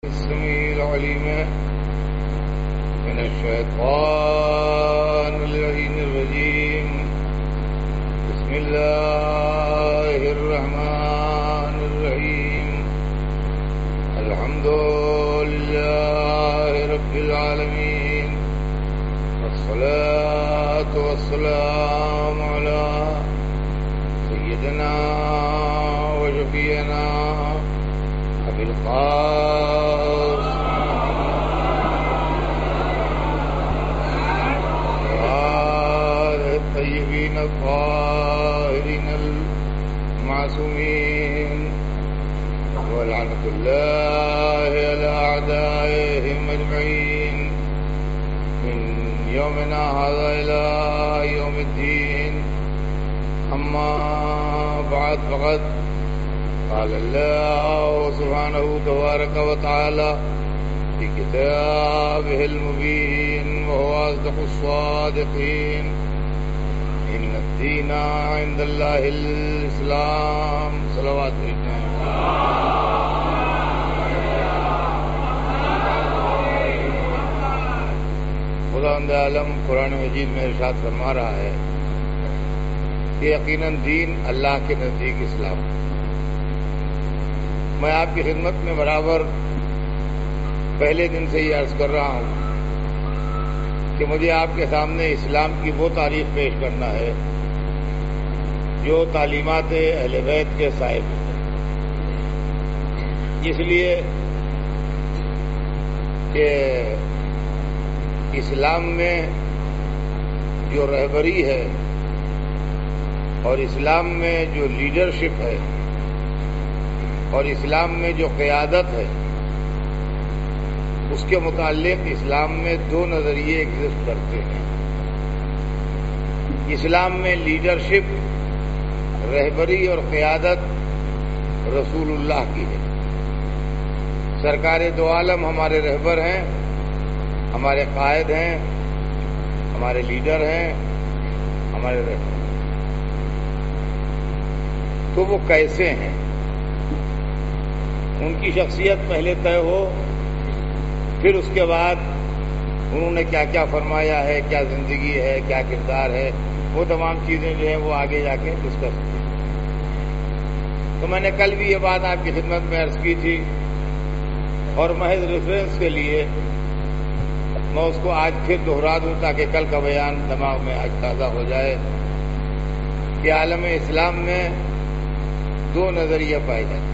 السميع العليم من الشيطان اللعين الرجيم. بسم الله الرحمن الرحيم. الحمد لله رب العالمين، والصلاة والسلام على سيدنا وشفيعنا أبي القاسم وآله الطيبين الطاهرين المعصومين، ولعنة الله على أعدائهم أجمعين من يومنا هذا إلى يوم الدين. أما بعد، فقد قال الله سبحانه تبارك وتعالى في كتابه المبين وهو أصدق الصادقين: إن الدين عند الله الإسلام. صلوات خداوند عالم قرآن مجید میں ارشاد فرما رہا ہے کہ یقیناً دین اللہ کے نزدیک اسلام. میں آپ کی خدمت میں برابر پہلے دن سے یہ عرض کر رہا ہوں کہ مجھے آپ کے سامنے اسلام کی وہ تعریف پیش کرنا ہے جو تعلیمات اہل بیت کے صاحب ہیں. اس لیے کہ اسلام میں جو رہبری ہے اور اسلام میں جو لیڈرشپ ہے اور اسلام میں جو قیادت ہے، اس کے متعلق اسلام میں دو نظریے ایگزسٹ کرتے ہیں. اسلام میں لیڈرشپ، رہبری اور قیادت رسول اللہ کی ہے. سرکار دو عالم ہمارے رہبر ہیں، ہمارے قائد ہیں، ہمارے لیڈر ہیں، ہمارے رہبر ہیں. تو وہ کیسے ہیں، ان کی شخصیت پہلے طے ہو، پھر اس کے بعد انہوں نے کیا کیا فرمایا ہے، کیا زندگی ہے، کیا کردار ہے، وہ تمام چیزیں جو ہیں وہ آگے جا کے ڈسکس کی. تو میں نے کل بھی یہ بات آپ کی خدمت میں عرض کی تھی، اور محض ریفرنس کے لیے میں اس کو آج پھر دہرا دوں تاکہ کل کا بیان دماغ میں آج تازہ ہو جائے کہ عالم اسلام میں دو نظریے پائے جاتے ہیں.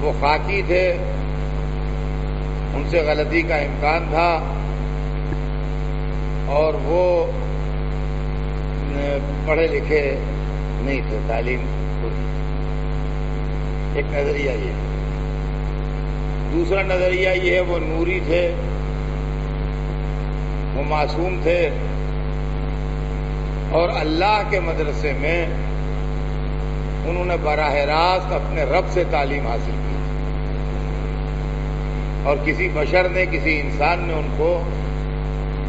وہ خاکی تھے، ان سے غلطی کا امکان تھا، اور وہ پڑھے لکھے نہیں تھے، تعلیم پوری. ایک نظریہ یہ ہے. دوسرا نظریہ یہ ہے وہ نوری تھے، وہ معصوم تھے، اور اللہ کے مدرسے میں انہوں نے براہ راست اپنے رب سے تعلیم حاصل کی، اور کسی بشر نے، کسی انسان نے ان کو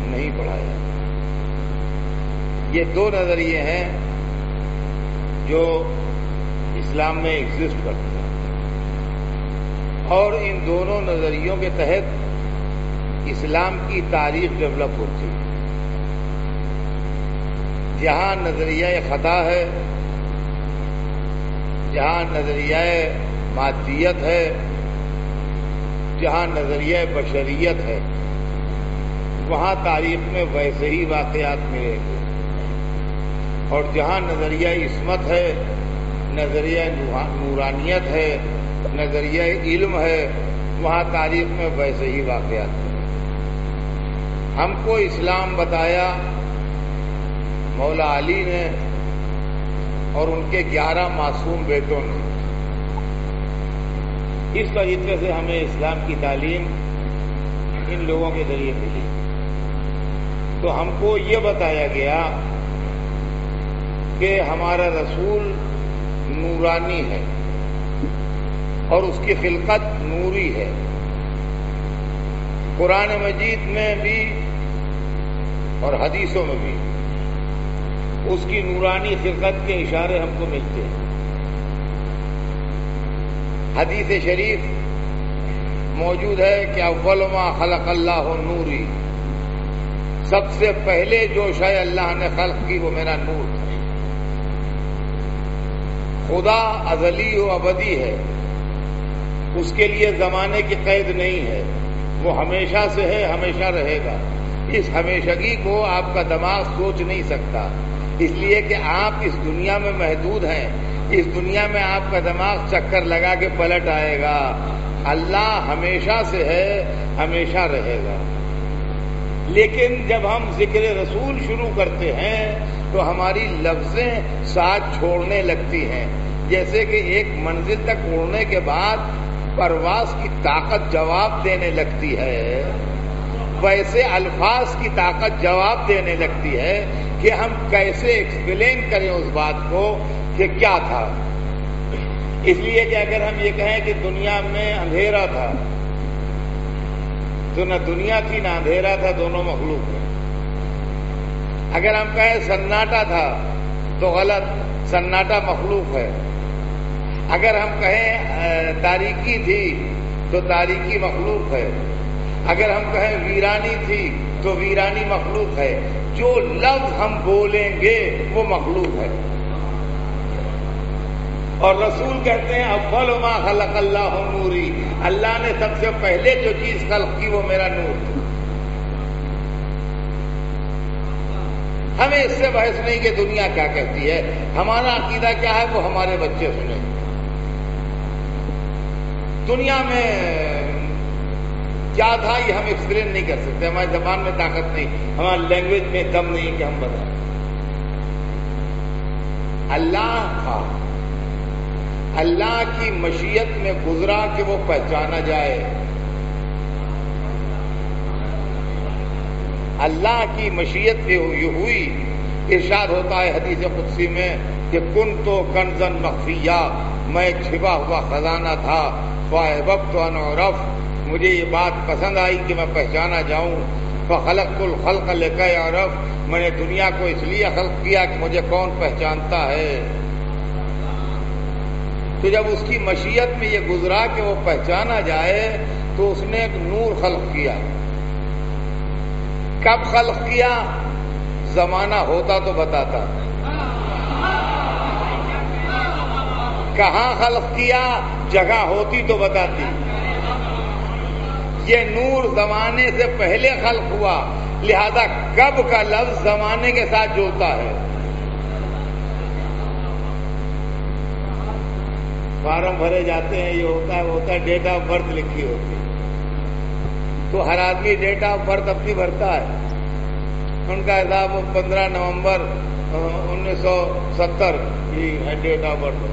نہیں پڑھایا. یہ دو نظریے ہیں جو اسلام میں ایگزسٹ کرتے ہیں، اور ان دونوں نظریوں کے تحت اسلام کی تاریخ ڈیولپ ہوتی ہے. جہاں نظریہ خطا ہے، جہاں نظریہ مادیت ہے، جہاں نظریہ بشریت ہے، وہاں تاریخ میں ویسے ہی واقعات ملیں گے. اور جہاں نظریہ عصمت ہے، نظریہ نورانیت ہے، نظریہ علم ہے، وہاں تاریخ میں ویسے ہی واقعات ملیں گے. ہم کو اسلام بتایا مولا علی نے اور ان کے 11 معصوم بیٹوں نے. اس طریقے سے ہمیں اسلام کی تعلیم ان لوگوں کے ذریعے ملی. تو ہم کو یہ بتایا گیا کہ ہمارا رسول نورانی ہے اور اس کی خلقت نوری ہے. قرآن مجید میں بھی اور حدیثوں میں بھی اس کی نورانی خلقت کے اشارے ہم کو ملتے ہیں. حدیث شریف موجود ہے کہ اول ما خلق اللہ نوری، سب سے پہلے جو شے اللہ نے خلق کی وہ میرا نور تھا۔ خدا ازلی و ابدی ہے، اس کے لیے زمانے کی قید نہیں ہے، وہ ہمیشہ سے ہے، ہمیشہ رہے گا۔ اس ہمیشگی کو آپ کا دماغ سوچ نہیں سکتا، اس لیے کہ آپ اس دنیا میں محدود ہیں۔ اس دنیا میں آپ کا دماغ چکر لگا کے پلٹ آئے گا۔ اللہ ہمیشہ سے ہے، ہمیشہ رہے گا۔ لیکن جب ہم ذکر رسول شروع کرتے ہیں تو ہماری لفظیں ساتھ چھوڑنے لگتی ہیں، جیسے کہ ایک منزل تک اڑنے کے بعد پرواز کی طاقت جواب دینے لگتی ہے، ویسے الفاظ کی طاقت جواب دینے لگتی ہے کہ ہم کیسے ایکسپلین کریں اس بات کو کہ کیا تھا۔ اس لیے کہ اگر ہم یہ کہیں کہ دنیا میں اندھیرا تھا تو نہ دنیا تھی نہ اندھیرا تھا، دونوں مخلوق ہیں۔ اگر ہم کہیں سناٹا تھا تو غلط، سناٹا مخلوق ہے۔ اگر ہم کہیں تاریکی تھی تو تاریکی مخلوق ہے۔ اگر ہم کہیں ویرانی تھی تو ویرانی مخلوق ہے۔ جو لفظ ہم بولیں گے وہ مخلوق ہے۔ اور رسول کہتے ہیں اول ما خلق اللہ نوری، اللہ نے سب سے پہلے جو چیز خلق کی وہ میرا نور تھی۔ ہمیں اس سے بحث نہیں کہ دنیا کیا کہتی ہے، ہمارا عقیدہ کیا ہے وہ ہمارے بچے سنیں۔ دنیا میں کیا تھا یہ ہم ایکسپلین نہیں کر سکتے، ہماری زبان میں طاقت نہیں، ہماری لینگویج میں دم نہیں کہ ہم بتائیں۔ اللہ تھا، اللہ کی مشیت میں گزرا کہ وہ پہچانا جائے۔ اللہ کی مشیت سے یہ ہوئی، ارشاد ہوتا ہے حدیث قدسی میں کہ کن تو کنزن مخفیہ، میں چھپا ہوا خزانہ تھا، فاحببت ان اعرف، مجھے یہ بات پسند آئی کہ میں پہچانا جاؤں، فخلقت الخلق لکی اعرف، میں نے دنیا کو اس لیے خلق کیا کہ مجھے کون پہچانتا ہے۔ تو جب اس کی مشیت میں یہ گزرا کہ وہ پہچانا جائے تو اس نے ایک نور خلق کیا۔ کب خلق کیا؟ زمانہ ہوتا تو بتاتا۔ کہاں خلق کیا؟ جگہ ہوتی تو بتاتی۔ یہ نور زمانے سے پہلے خلق ہوا، لہذا کب کا لفظ زمانے کے ساتھ جڑتا ہے۔ فارم بھرے جاتے ہیں، یہ ہوتا ہے وہ ہوتا ہے ڈیٹ آف برتھ لکھی ہوتی ہے، تو ہر آدمی ڈیٹ آف برتھ اپنی بھرتا ہے۔ ان کا حساب 15 نومبر 1970 یہ ہے ڈیٹ آف برتھ،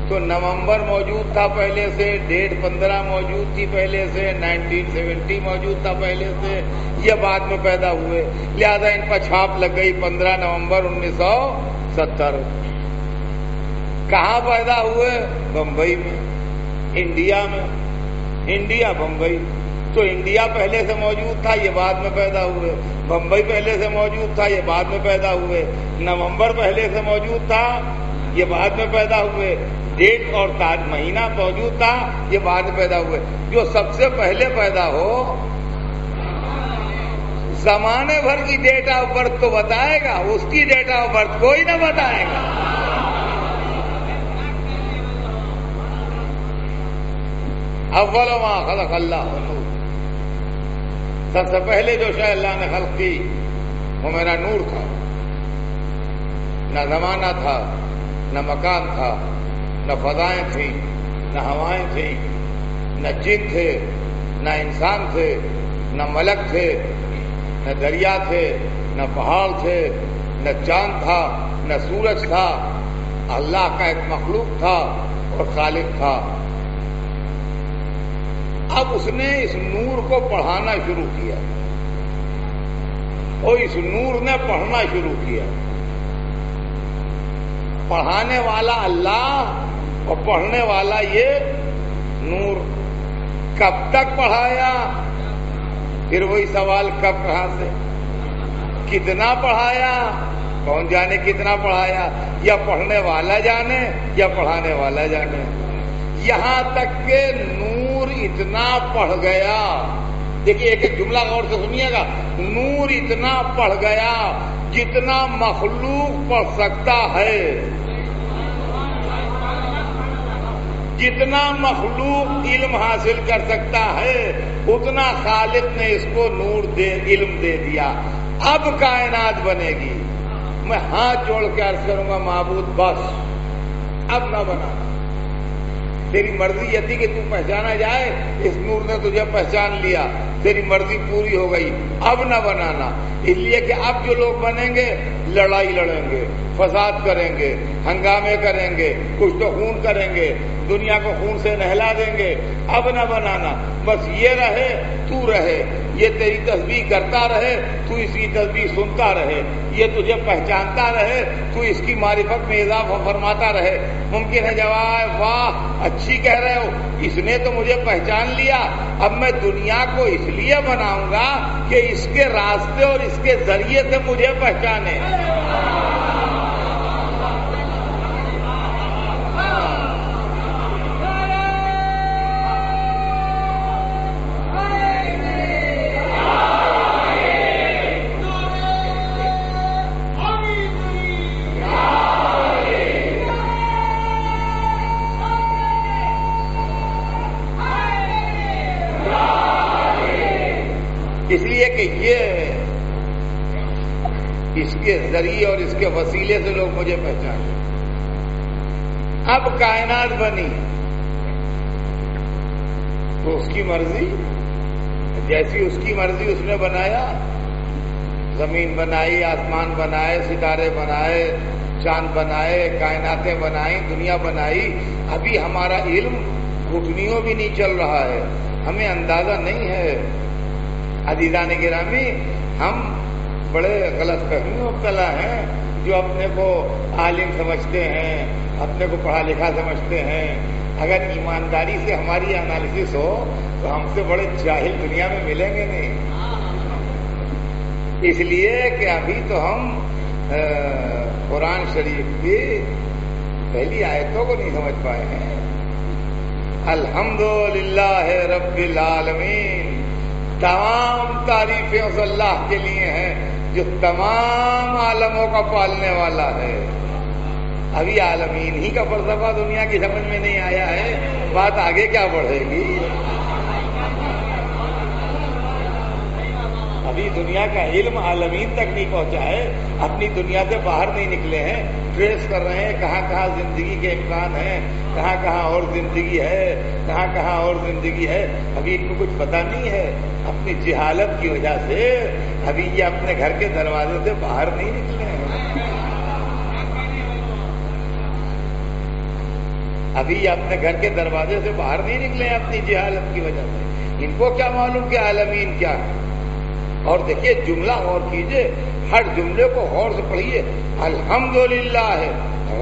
تو نومبر موجود تھا پہلے سے، ڈیٹ 15 موجود تھی پہلے سے، 1970 موجود تھا پہلے سے، یہ بعد میں پیدا ہوئے، لہذا ان پر چھاپ لگ گئی 15 نومبر 1970۔ کہاں پیدا ہوئے؟ بمبئی میں، انڈیا میں، انڈیا بمبئی۔ تو انڈیا پہلے سے موجود تھا، یہ بعد میں پیدا ہوئے۔ بمبئی پہلے سے موجود تھا، یہ بعد میں پیدا ہوئے۔ نومبر پہلے سے موجود تھا، یہ بعد میں پیدا ہوئے۔ ڈیٹ اور مہینہ موجود تھا، یہ بعد میں پیدا ہوئے۔ جو سب سے پہلے پیدا ہو زمانے بھر کی ڈیٹ آف برتھ تو بتائے گا، اس کی ڈیٹ آف برتھ کوئی نہ بتائے گا۔ اول ما خلق اللہ نور، سب سے پہلے جو شے اللہ نے خلق کی وہ میرا نور تھا۔ نہ زمانہ تھا، نہ مکان تھا، نہ فضائیں تھیں، نہ ہوائیں تھیں، نہ جن تھے، نہ انسان تھے، نہ ملک تھے، نہ دریا تھے، نہ پہاڑ تھے، نہ چاند تھا، نہ سورج تھا۔ اللہ کا ایک مخلوق تھا اور خالق تھا۔ اب اس نے اس نور کو پڑھانا شروع کیا اور اس نور نے پڑھنا شروع کیا۔ پڑھانے والا اللہ اور پڑھنے والا یہ نور۔ کب تک پڑھایا؟ پھر وہی سوال کب کہاں سے؟ کتنا پڑھایا؟ کون جانے کتنا پڑھایا؟ یا پڑھنے والا جانے یا پڑھانے والا جانے۔ یہاں تک کہ نور اتنا پڑھ گیا. دیکھیے ایک جملہ غور سے سنیے گا. نور اتنا پڑھ گیا جتنا مخلوق پڑھ سکتا ہے. جتنا مخلوق علم حاصل کر سکتا ہے اتنا خالق نے اس کو نور علم دے دیا. اب کائنات بنے گی. میں ہاتھ جوڑ کے عرض کروں گا معبود بس اب نہ بنا. تیری مرضی یہ تھی کہ تو پہچانا جائے, اس نور نے تجھے پہچان لیا, تیری مرضی پوری ہو گئی, اب نہ بنانا. اس لیے کہ اب جو لوگ بنیں گے لڑائی لڑیں گے, فساد کریں گے, ہنگامے کریں گے, کچھ تو خون کریں گے, دنیا کو خون سے نہلا دیں گے. اب نہ بنانا. بس یہ رہے تو رہے, یہ تیری تسبیح کرتا رہے, تو اس کی تسبیح سنتا رہے, یہ تجھے پہچانتا رہے, تو اس کی معرفت میں اضافہ فرماتا رہے. ممکن ہے جواب واہ اچھی کہہ رہے ہو, اس نے تو مجھے پہچان لیا, اب میں دنیا کو اس لیے بناؤں گا کہ اس کے راستے اور اس کے ذریعے سے مجھے پہچانے. اس لیے کہ یہ اس کے ذریعے اور اس کے وسیلے سے لوگ مجھے پہچانے. اب کائنات بنی تو اس کی مرضی, جیسی اس کی مرضی اس نے بنایا. زمین بنائی, آسمان بنائے, ستارے بنائے, چاند بنائے, کائناتیں بنائیں, دنیا بنائی. ابھی ہمارا علم گھٹنیوں بھی نہیں چل رہا ہے, ہمیں اندازہ نہیں ہے. عزیزان گرامی, ہم بڑے غلط فہمیوں مبتلا ہیں جو اپنے کو عالم سمجھتے ہیں, اپنے کو پڑھا لکھا سمجھتے ہیں. اگر ایمانداری سے ہماری انالیسس ہو تو ہم سے بڑے جاہل دنیا میں ملیں گے نہیں. اس لیے کہ ابھی تو ہم قرآن شریف کی پہلی آیتوں کو نہیں سمجھ پائے ہیں. الحمدللہ رب العالمین, تمام تعریفیں اس اللہ کے لیے ہیں جو تمام عالموں کا پالنے والا ہے. ابھی عالمین ہی کا فلسفہ دنیا کی سمجھ میں نہیں آیا ہے, بات آگے کیا بڑھے گی. ابھی دنیا کا علم عالمین تک نہیں پہنچا ہے, اپنی دنیا سے باہر نہیں نکلے ہیں, ٹریس کر رہے ہیں کہاں کہاں زندگی کے امکان ہیں, کہاں کہاں اور زندگی ہے, کہاں کہاں اور زندگی ہے. ابھی ان کو کچھ پتا نہیں ہے. اپنی جہالت کی وجہ سے ابھی یہ اپنے گھر کے دروازے سے باہر نہیں نکلے ہیں. ابھی یہ اپنے گھر کے دروازے سے باہر نہیں نکلے ہیں اپنی جہالت کی وجہ سے. ان کو کیا معلوم کہ عالمین کیا ہے. اور دیکھیے جملہ غور کیجئے, ہر جملے کو غور سے پڑھیے. الحمدللہ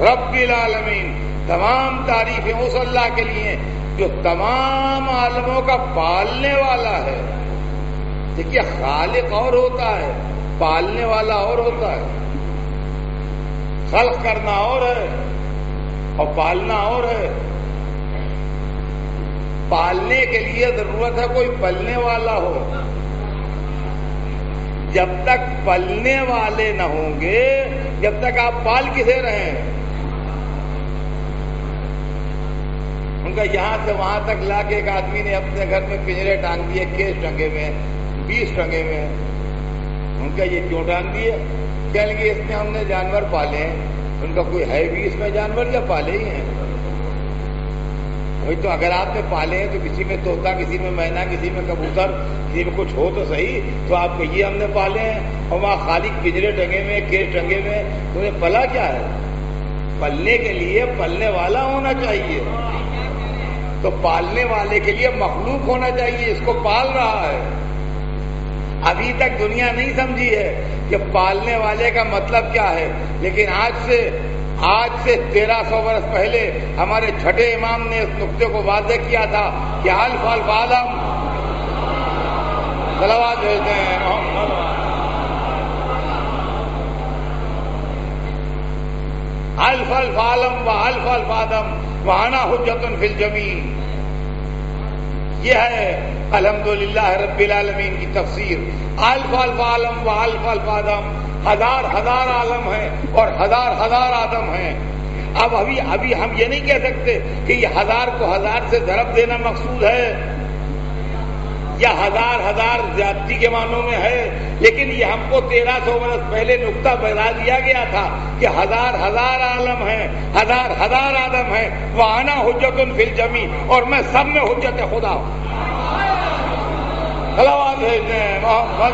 رب العالمین, تمام تعریفیں اس اللہ کے لیے جو تمام عالموں کا پالنے والا ہے. دیکھیے خالق اور ہوتا ہے, پالنے والا اور ہوتا ہے. خلق کرنا اور ہے اور پالنا اور ہے. پالنے کے لیے ضرورت ہے کوئی پلنے والا ہو. جب تک پلنے والے نہ ہوں گے, جب تک آپ پال کسے رہیں. ان کا یہاں سے وہاں تک لا کے ایک آدمی نے اپنے گھر میں پنجرے ٹانگ دیے, کیس ٹنگے میں, 20 ٹنگے میں. ان کا یہ کیوں ٹانگ دیے؟ کہنے لگے اس میں ہم نے جانور پالے ہیں. ان کا کوئی ہے بھی اس میں جانور یا پالے ہی ہیں؟ وہی تو اگر آپ نے پالے ہیں تو کسی میں طوطا, کسی میں مینا, کسی میں کبوتر, کسی میں کچھ ہو تو صحیح. تو آپ کہیے ہم نے پالے ہیں, اور وہاں خالق پنجرے ٹنگے میں, کیس ٹنگے میں, تو انہیں پلا کیا ہے؟ پلنے کے لیے پلنے والا ہونا چاہیے. تو پالنے والے کے لیے مخلوق ہونا چاہیے, اس کو پال رہا ہے. ابھی تک دنیا نہیں سمجھی ہے کہ پالنے والے کا مطلب کیا ہے. لیکن آج سے 1300 برس پہلے ہمارے چھٹے امام نے اس نقطے کو واضح کیا تھا کہ الف الف عالم, صلوات بھیجتے ہیں محمد, الف الف عالم و الف الف آدم وانا حجت فی الجميع. یہ ہے الحمدللہ رب العالمین کی تفسیر. الف الف عالم و الف الف آدم، ہزار ہزار عالم ہیں اور ہزار ہزار آدم ہیں. اب ابھی ہم یہ نہیں کہہ سکتے کہ یہ ہزار کو ہزار سے ضرب دینا مقصود ہے یا ہزار ہزار زیادتی کے معنوں میں ہے، لیکن یہ ہم کو 1300 برس پہلے نقطہ بتا دیا گیا تھا کہ ہزار ہزار عالم ہیں، ہزار ہزار آدم ہیں. وَأَنَا حُجَّةٌ فِي الْجَمِيعِ، اور میں سب میں حجت خدا ہوں. صلوات بھیجنے محمد.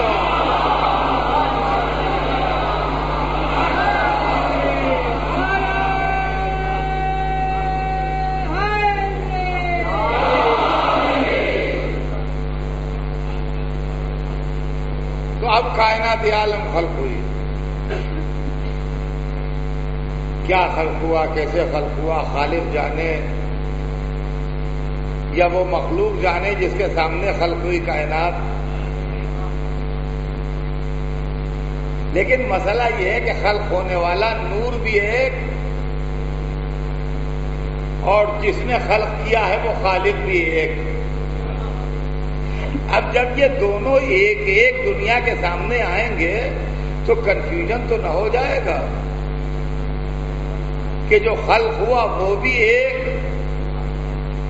تو اب کائنات عالم خلق ہوئی. کیا خلق ہوا، کیسے خلق ہوا، خالق جانے یا وہ مخلوق جانے جس کے سامنے خلق ہوئی کائنات. لیکن مسئلہ یہ ہے کہ خلق ہونے والا نور بھی ایک اور جس نے خلق کیا ہے وہ خالق بھی ایک. اب جب یہ دونوں ایک ایک دنیا کے سامنے آئیں گے تو کنفیوژن تو نہ ہو جائے گا کہ جو خلق ہوا وہ بھی ایک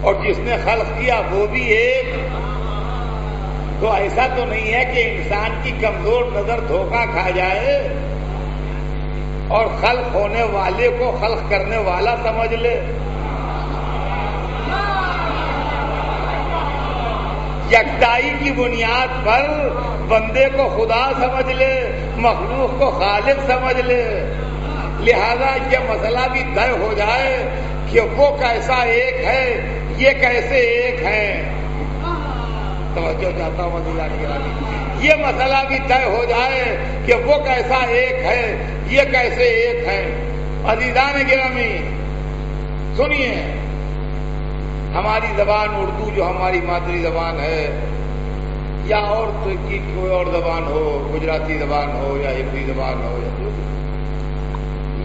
اور جس نے خلق کیا وہ بھی ایک. تو ایسا تو نہیں ہے کہ انسان کی کمزور نظر دھوکہ کھا جائے اور خلق ہونے والے کو خلق کرنے والا سمجھ لے. یکتائی کی بنیاد پر بندے کو خدا سمجھ لے، مخلوق کو خالق سمجھ لے. لہذا یہ مسئلہ بھی طے ہو جائے کہ وہ کیسا ایک ہے، یہ کیسے ایک ہیں. توجہ چاہتا ہوں مدینہ کی رانی. یہ مسئلہ بھی طے ہو جائے کہ وہ کیسا ایک ہے، یہ کیسے ایک ہیں. عزیزان گرامی سنیے، ہماری زبان اردو جو ہماری مادری زبان ہے یا اور کی کوئی اور زبان ہو، گجراتی زبان ہو یا ہندی زبان ہو یا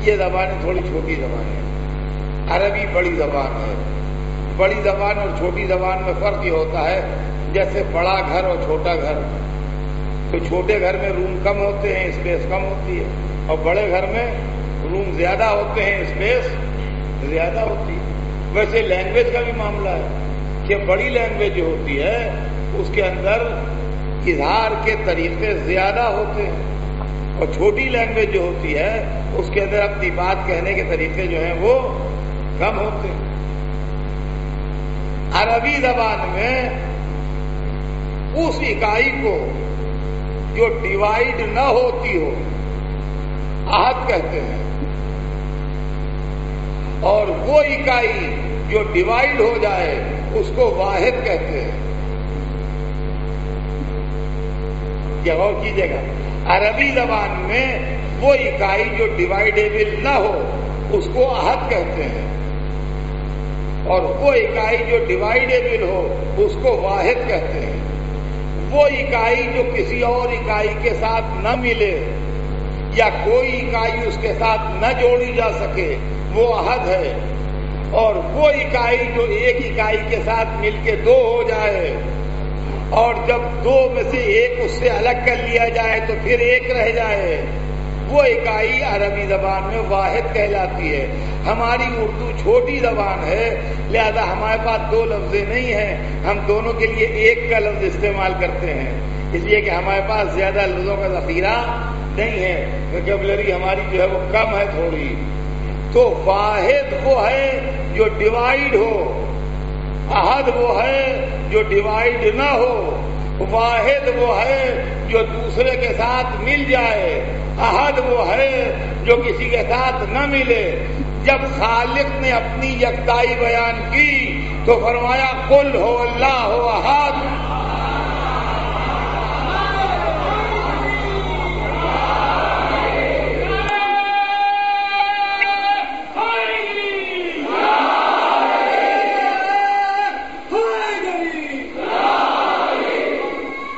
یہ زبانیں تھوڑی چھوٹی زبانیں ہیں. عربی بڑی زبان ہے. بڑی زبان اور چھوٹی زبان میں فرق یہ ہوتا ہے جیسے بڑا گھر اور چھوٹا گھر. تو چھوٹے گھر میں روم کم ہوتے ہیں، اسپیس کم ہوتی ہے، اور بڑے گھر میں روم زیادہ ہوتے ہیں، اسپیس زیادہ ہوتی ہے. ویسے لینگویج کا بھی معاملہ ہے کہ بڑی لینگویج جو ہوتی ہے اس کے اندر اظہار کے طریقے زیادہ ہوتے ہیں اور چھوٹی لینگویج جو ہوتی ہے اس کے اندر اپنی بات کہنے کے طریقے جو ہیں وہ کم ہوتے ہیں. عربی زبان میں اس اکائی کو جو ڈیوائیڈ نہ ہوتی ہو عہد کہتے ہیں، اور وہ اکائی جو ڈیوائیڈ ہو جائے اس کو واحد کہتے ہیں. یہ غور کیجیے گا، عربی زبان میں وہ اکائی جو ڈیوائیڈیبل نہ ہو اس کو عہد کہتے ہیں، اور وہ اکائی جو ڈیوائیڈیبل ہو اس کو واحد کہتے ہیں. وہ اکائی جو کسی اور اکائی کے ساتھ نہ ملے یا کوئی اکائی اس کے ساتھ نہ جوڑی جا سکے وہ عہد ہے. اور وہ اکائی جو ایک اکائی کے ساتھ مل کے دو ہو جائے اور جب دو میں سے ایک اس سے الگ کر لیا جائے تو پھر ایک رہ جائے، وہ اکائی عربی زبان میں واحد کہلاتی ہے. ہماری اردو چھوٹی زبان ہے لہذا ہمارے پاس دو لفظ نہیں ہیں، ہم دونوں کے لیے ایک کا لفظ استعمال کرتے ہیں، اس لیے کہ ہمارے پاس زیادہ لفظوں کا ذخیرہ نہیں ہے، ویکیبلری ہماری جو ہے وہ کم ہے تھوڑی. تو واحد وہ ہے جو ڈیوائیڈ ہو، عہد وہ ہے جو ڈیوائیڈ نہ ہو، واحد وہ ہے جو دوسرے کے ساتھ مل جائے، عہد وہ ہے جو کسی کے ساتھ نہ ملے. جب خالق نے اپنی یکتائی بیان کی تو فرمایا قل هو اللہ احد.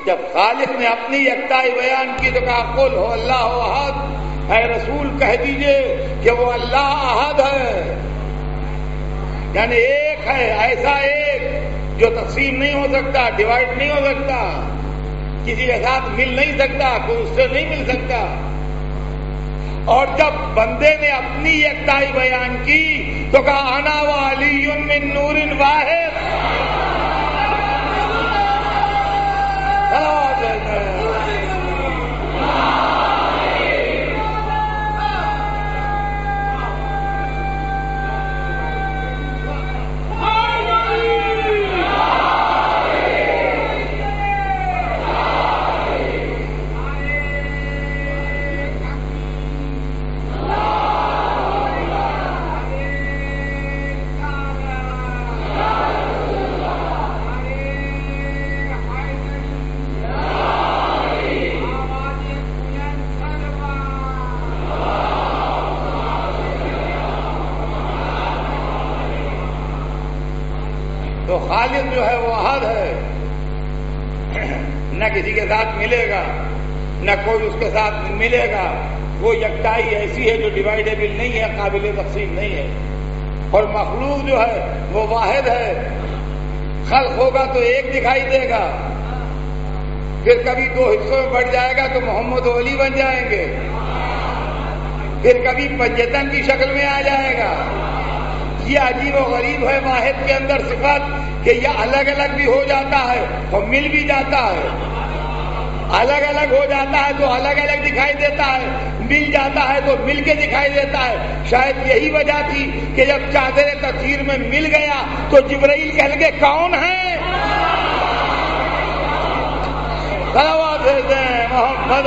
جب خالق نے اپنی یکتائی بیان کی تو کہا قل هو اللہ احد، اے رسول کہہ دیجئے کہ وہ اللہ احد ہے، یعنی ایک ہے، ایسا ایک جو تقسیم نہیں ہو سکتا، ڈیوائڈ نہیں ہو سکتا، کسی کے ساتھ مل نہیں سکتا، کوئی اس سے نہیں مل سکتا. اور جب بندے نے اپنی یکتائی بیان کی تو کہا انا وعلی من نور واحد. تو خالق جو ہے وہ احد ہے، نہ کسی کے ساتھ ملے گا، نہ کوئی اس کے ساتھ ملے گا. وہ یکتائی ایسی ہے جو ڈیوائڈیبل نہیں ہے، قابل تقسیم نہیں ہے. اور مخلوق جو ہے وہ واحد ہے. خلق ہوگا تو ایک دکھائی دے گا، پھر کبھی دو حصوں میں بٹ جائے گا تو محمد و علی بن جائیں گے، پھر کبھی پنجتن کی شکل میں آ جائے گا. یہ عجیب و غریب ہے واحد کے اندر صفت کہ یہ الگ الگ بھی ہو جاتا ہے اور مل بھی جاتا ہے. الگ الگ ہو جاتا ہے تو الگ الگ دکھائی دیتا ہے، مل جاتا ہے تو مل کے دکھائی دیتا ہے. شاید یہی وجہ تھی کہ جب چادر تطہیر میں مل گیا تو جبرائیل کہہ لگے کون ہے؟ صلوات بھیجتے ہیں محمد.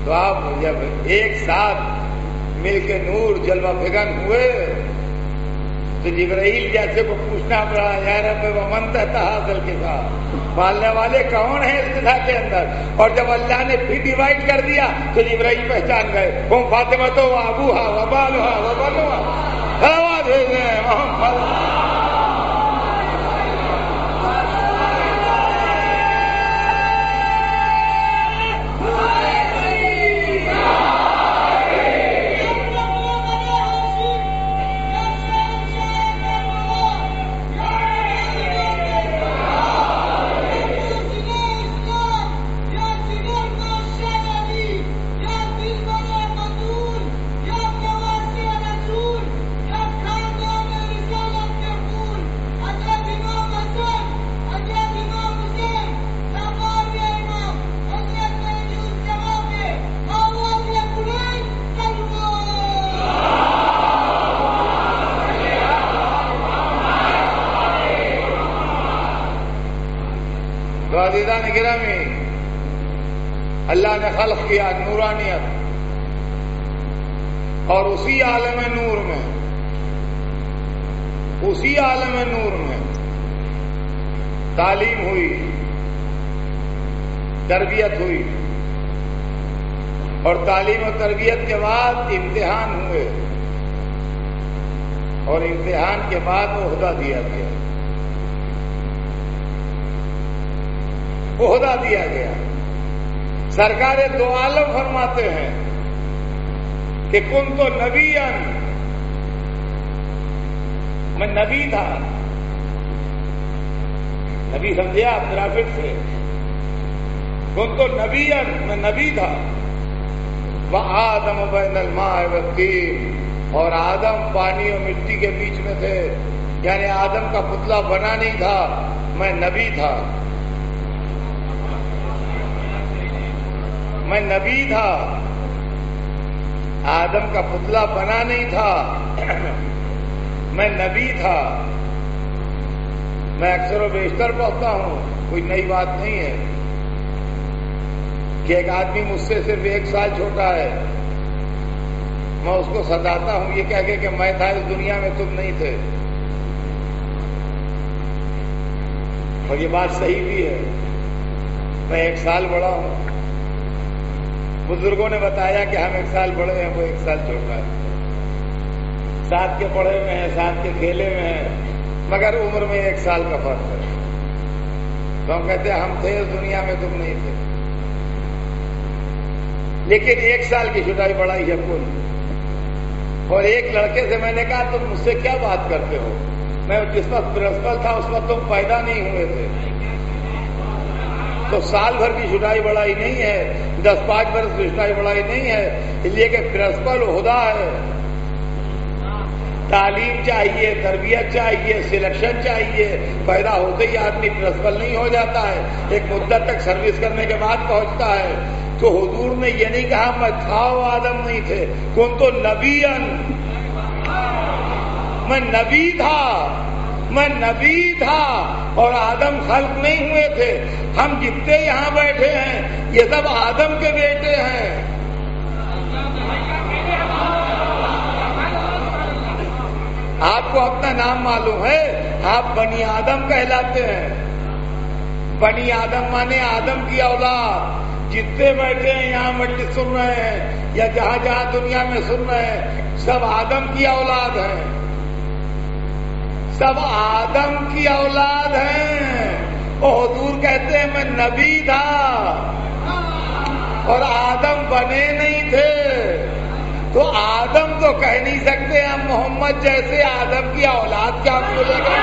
تو آپ جب ایک ساتھ مل کے نور جلوہ فگن ہوئے تو جبرائیل جیسے کو پوچھنا پڑا یا رب ومن تحت ھذا الکتاب، پالنے والے کون ہیں اس کتاب کے اندر. اور جب اللہ نے پھر ڈیوائڈ کر دیا تو جبرائیل پہچان گئے ہم فاطمہ و ابوہا و بالھا و بنوہا. صلوات بھیجتے ہیں محمد. عزیزان گرامی، اللہ نے خلق کیا نورانیت، اور اسی عالم نور میں، اسی عالم نور میں تعلیم ہوئی، تربیت ہوئی، اور تعلیم و تربیت کے بعد امتحان ہوئے، اور امتحان کے بعد عہدہ دیا گیا. عہدہ دیا گیا. سرکار دو عالم فرماتے ہیں کہ کنت نبیا، میں نبی تھا. نبی سمجھے آپ گرافک سے؟ کنت نبیا، میں نبی تھا. وآدم بین الماء والطین، اور آدم پانی اور مٹی کے بیچ میں تھے، یعنی آدم کا پتلا بنا نہیں تھا، میں نبی تھا. میں نبی تھا، آدم کا پتلا بنا نہیں تھا، میں نبی تھا. میں اکثر و بیشتر پڑھتا ہوں، کوئی نئی بات نہیں ہے. کہ ایک آدمی مجھ سے صرف 1 سال چھوٹا ہے، میں اس کو ستاتا ہوں یہ کہہ کے کہ میں تھا اس دنیا میں تم نہیں تھے، اور یہ بات صحیح بھی ہے، میں 1 سال بڑا ہوں، بزرگوں نے بتایا کہ ہم 1 سال بڑے ہیں، وہ 1 سال چھوٹا ہے، ساتھ کے پڑھے میں ہیں، ساتھ کے کھیلے میں ہیں، مگر عمر میں 1 سال کا فرق ہے، تو ہم کہتے ہیں ہم تھے اس دنیا میں تم نہیں تھے، لیکن 1 سال کی چھٹائی بڑائی ہے کل۔ اور ایک لڑکے سے میں نے کہا تم مجھ سے کیا بات کرتے ہو، میں جس وقت پرنسپل تھا اس وقت تم پیدا نہیں ہوئے تھے، تو سال بھر کی چھٹائی بڑائی نہیں ہے، 10-5 برس کی چھٹائی بڑائی نہیں ہے، اس لیے کہ پرنسپل عہدہ ہے، تعلیم چاہیے، تربیت چاہیے، سلیکشن چاہیے، پیدا ہوتے ہی آدمی پرنسپل نہیں ہو جاتا ہے، ایک مدت تک سروس کرنے کے بعد پہنچتا ہے۔ تو حضور نے یہ نہیں کہا میں تھا وہ آدم نہیں تھے، کون تو نبیًا، میں نبی تھا، میں نبی تھا، اور آدم خلق نہیں ہوئے تھے۔ ہم جتنے یہاں بیٹھے ہیں یہ سب آدم کے بیٹے ہیں۔ آپ کو اپنا نام معلوم ہے، آپ بنی آدم کہلاتے ہیں۔ بنی آدم مانے آدم کی اولاد۔ جتنے بیٹھے ہیں یہاں مجلس سن رہے ہیں یا جہاں جہاں دنیا میں سن رہے ہیں، سب آدم کی اولاد ہیں، سب آدم کی اولاد ہیں۔ اور حضور کہتے ہیں میں نبی تھا اور آدم بنے نہیں تھے، تو آدم تو کہہ نہیں سکتے ہم محمد جیسے آدم کی اولاد کیا بولے گا؟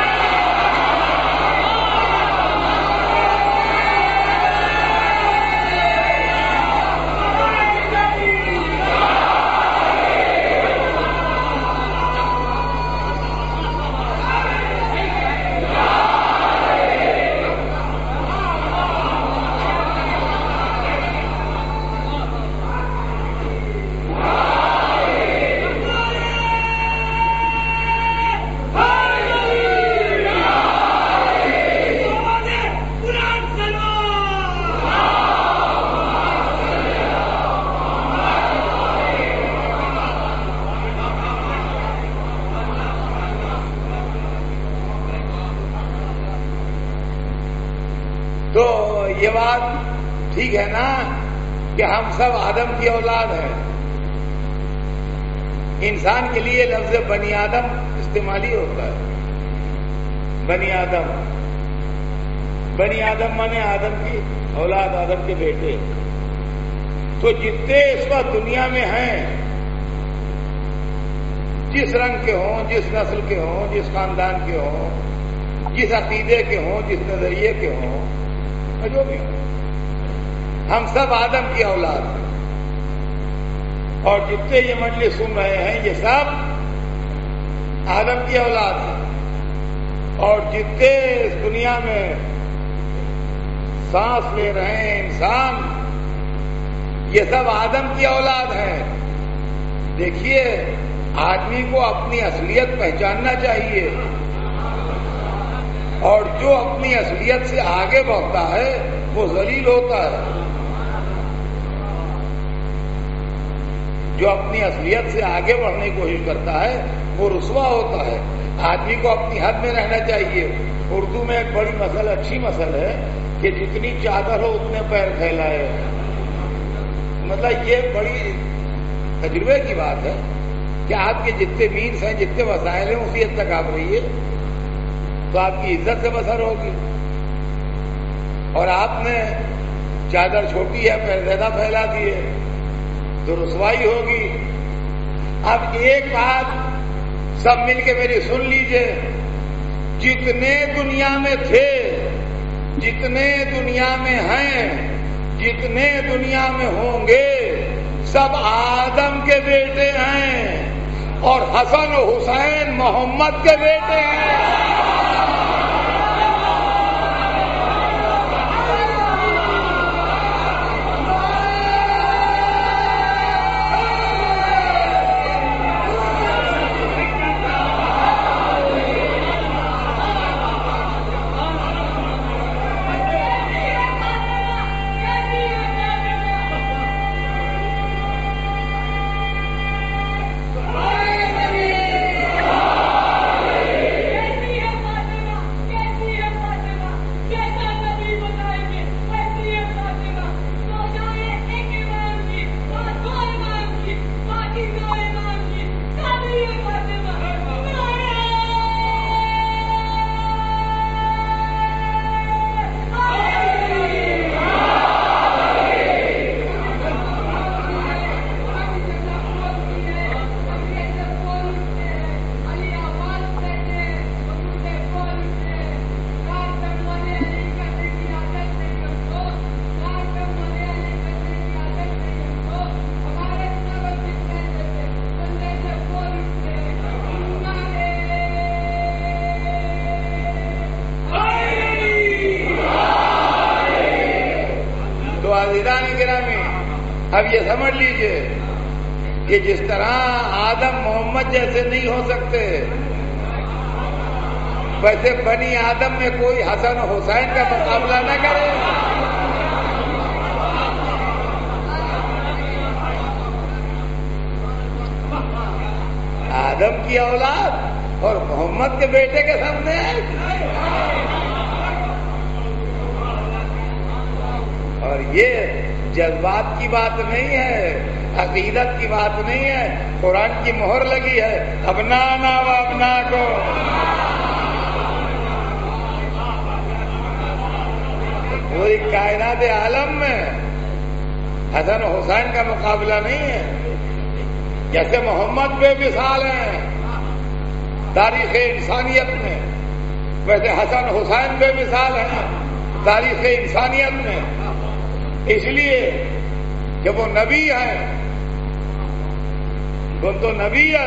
تو یہ بات ٹھیک ہے نا کہ ہم سب آدم کی اولاد ہیں۔ انسان کے لیے لفظ بنی آدم استعمالی ہوتا ہے۔ بنی آدم، بنی آدم مانے آدم کی اولاد، آدم کے بیٹے۔ تو جتنے اس وقت دنیا میں ہیں، جس رنگ کے ہوں، جس نسل کے ہوں، جس خاندان کے ہوں، جس عقیدے کے ہوں، جس نظریے کے ہوں، جو بھی ہم سب آدم کی اولاد ہیں۔ اور جتنے یہ مجلس سن رہے ہیں یہ سب آدم کی اولاد ہیں، اور جتنے اس دنیا میں سانس لے رہے ہیں انسان، یہ سب آدم کی اولاد ہیں۔ دیکھیے آدمی کو اپنی اصلیت پہچاننا چاہیے، اور جو اپنی اصلیت سے آگے بڑھتا ہے وہ ذلیل ہوتا ہے، جو اپنی اصلیت سے آگے بڑھنے کی کوشش کرتا ہے وہ رسوا ہوتا ہے۔ آدمی کو اپنی حد میں رہنا چاہیے۔ اردو میں ایک بڑی مسل، اچھی مسل ہے کہ جتنی چادر ہو اتنے پیر پھیلائے۔ مطلب یہ بڑی تجربے کی بات ہے کہ آپ کے جتنے مینس ہیں، جتنے وسائل ہیں، اسی حد تک آپ رہیے تو آپ کی عزت سے بسر ہوگی۔ اور آپ نے چادر چھوٹی ہے، پیر زیادہ پھیلا دیے تو رسوائی ہوگی۔ اب ایک بات سب مل کے میری سن لیجئے، جتنے دنیا میں تھے، جتنے دنیا میں ہیں، جتنے دنیا میں ہوں گے، سب آدم کے بیٹے ہیں، اور حسن و حسین محمد کے بیٹے ہیں۔ اب یہ سمجھ لیجئے کہ جس طرح آدم محمد جیسے نہیں ہو سکتے، ویسے بنی آدم میں کوئی حسن و حسین کا مقابلہ نہ کرے۔ آدم کی اولاد اور محمد کے بیٹے کے سامنے اور یہ جذبات کی بات نہیں ہے، عقیدت کی بات نہیں ہے، قرآن کی مہر لگی ہے، ابنانا و ابناکم۔ پوری کائنات عالم میں حسن و حسین کا مقابلہ نہیں ہے۔ جیسے محمد بے مثال ہیں تاریخ انسانیت میں، ویسے حسن حسین بے مثال ہیں تاریخ انسانیت میں، اس لیے کہ وہ نبی ہیں۔ کنت نبیا،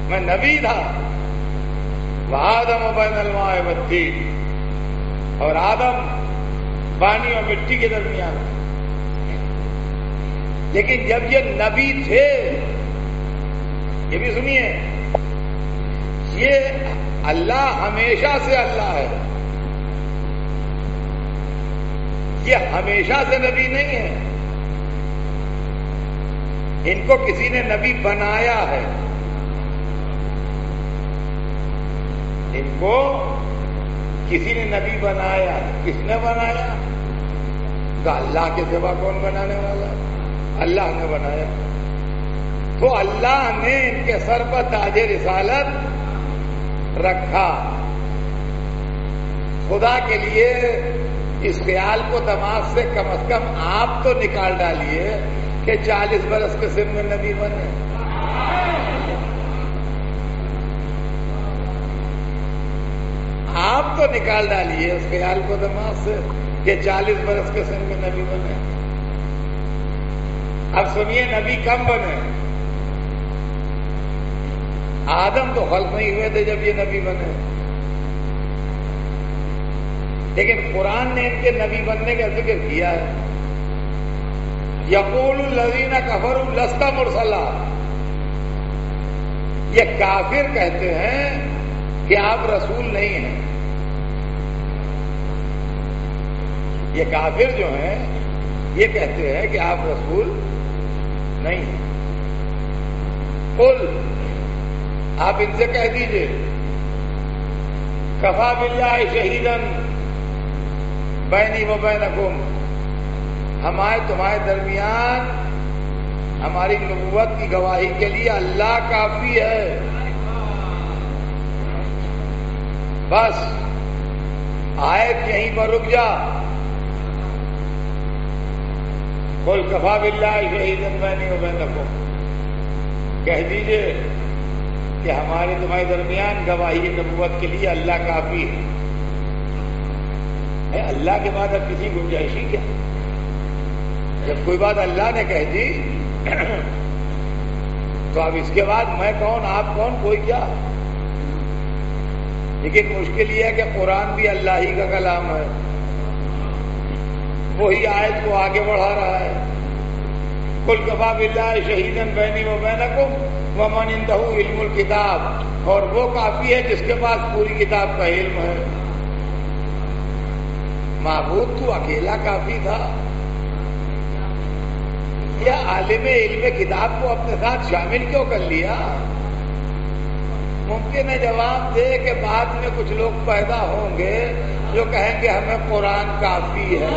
میں نبی تھا، وآدم بین الماء والطین، اور آدم پانی اور مٹی کے درمیان۔ لیکن جب یہ نبی تھے، یہ بھی سنیے، یہ اللہ ہمیشہ سے اللہ ہے، یہ ہمیشہ سے نبی نہیں ہے، ان کو کسی نے نبی بنایا ہے، ان کو کسی نے نبی بنایا۔ کس نے بنایا؟ تو اللہ کے سوا کون بنانے والا؟ اللہ نے بنایا۔ تو اللہ نے ان کے سر پر تاج رسالت رکھا۔ خدا کے لیے اس خیال کو دماغ سے کم از کم آپ تو نکال ڈالیے کہ 40 برس کے سن میں نبی بنے۔ آپ تو نکال ڈالیے اس خیال کو دماغ سے کہ 40 برس کے سن میں نبی بنے۔ اب سنیے، نبی کم بنے؟ آدم تو خلق نہیں ہوئے تھے جب یہ نبی بنے، لیکن قرآن نے ان کے نبی بننے کا ذکر کیا ہے۔ یقول الذین کفروا لست مرسلا، یہ کافر کہتے ہیں کہ آپ رسول نہیں ہیں۔ یہ کافر جو ہیں یہ کہتے ہیں کہ آپ رسول نہیں ہیں۔ قل، آپ ان سے کہہ دیجئے، کفا باللہ شہیدا بینی و بینکم، ہمارے تمہارے درمیان ہماری نبوت کی گواہی کے لیے اللہ کافی ہے۔ بس آیت یہیں پر رک جا۔ قل کفا باللہ شہیدا بینی و بینکم، کہہ دیجئے کہ ہمارے تمہارے درمیان گواہی نبوت کے لیے اللہ کافی ہے۔ اللہ کے بعد اب کسی گنجائشی کیا؟ جب کوئی بات اللہ نے کہہ دی تو اب اس کے بعد میں کون، آپ کون، کوئی کیا؟ لیکن مشکل یہ ہے کہ قرآن بھی اللہ ہی کا کلام ہے، وہی آیت کو آگے بڑھا رہا ہے۔ قل کفا باللہ شہیدا بینی و بینکم ومن عندہ علم الکتاب، اور وہ کافی ہے جس کے پاس پوری کتاب کا علم ہے۔ معبود تو اکیلا کافی تھا، یا عالم علم کتاب کو اپنے ساتھ شامل کیوں کر لیا؟ ممکن ہے جواب دے کہ بعد میں کچھ لوگ پیدا ہوں گے جو کہیں گے ہمیں قرآن کافی ہے۔